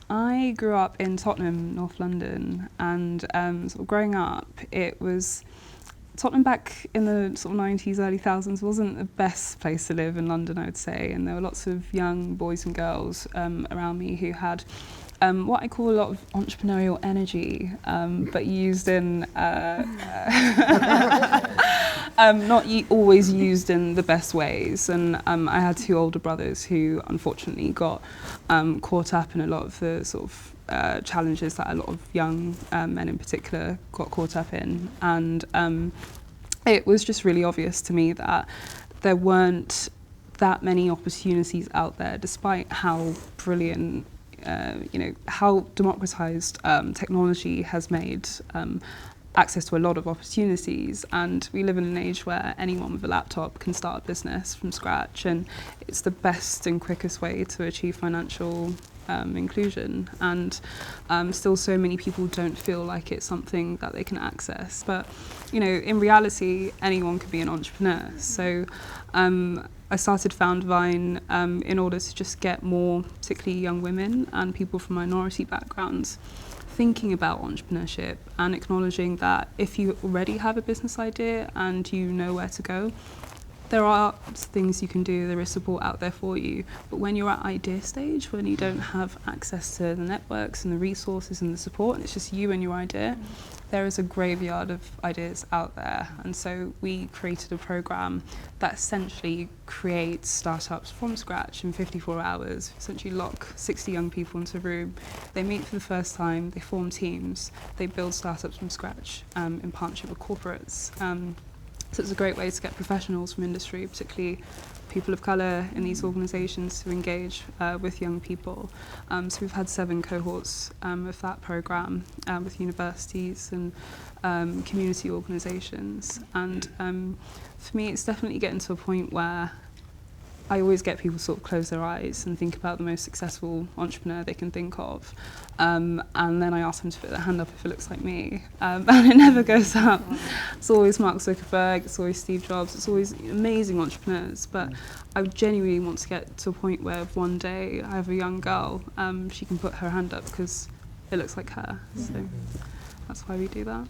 I grew up in Tottenham, North London, and sort of growing up, it was Tottenham back in the sort of 90s, early thousands wasn't the best place to live in London, I would say, and there were lots of young boys and girls around me who had what I call a lot of entrepreneurial energy, but used in not always used in the best ways. And I had two older brothers who unfortunately got caught up in a lot of the sort of challenges that a lot of young men in particular got caught up in. And it was just really obvious to me that there weren't that many opportunities out there, despite how brilliant how democratized technology has made access to a lot of opportunities, and we live in an age where anyone with a laptop can start a business from scratch, and it's the best and quickest way to achieve financial inclusion, and still so many people don't feel like it's something that they can access. But in reality, anyone can be an entrepreneur. So I started Foundervine in order to just get more, particularly young women and people from minority backgrounds, thinking about entrepreneurship and acknowledging that if you already have a business idea and you know where to go, there are things you can do, there is support out there for you. But when you're at idea stage, when you don't have access to the networks and the resources and the support, and it's just you and your idea, there is a graveyard of ideas out there. And so we created a program that essentially creates startups from scratch in 54 hours, essentially lock 60 young people into a room. They meet for the first time, they form teams, they build startups from scratch in partnership with corporates. So it's a great way to get professionals from industry, particularly people of colour, in these organisations to engage with young people. So we've had 7 cohorts of that programme with universities and community organisations. And for me, it's definitely getting to a point where I always get people sort of close their eyes and think about the most successful entrepreneur they can think of. And then I ask them to put their hand up if it looks like me. And it never goes up. It's always Mark Zuckerberg, it's always Steve Jobs, it's always amazing entrepreneurs. But I genuinely want to get to a point where one day I have a young girl, she can put her hand up because it looks like her. So that's why we do that.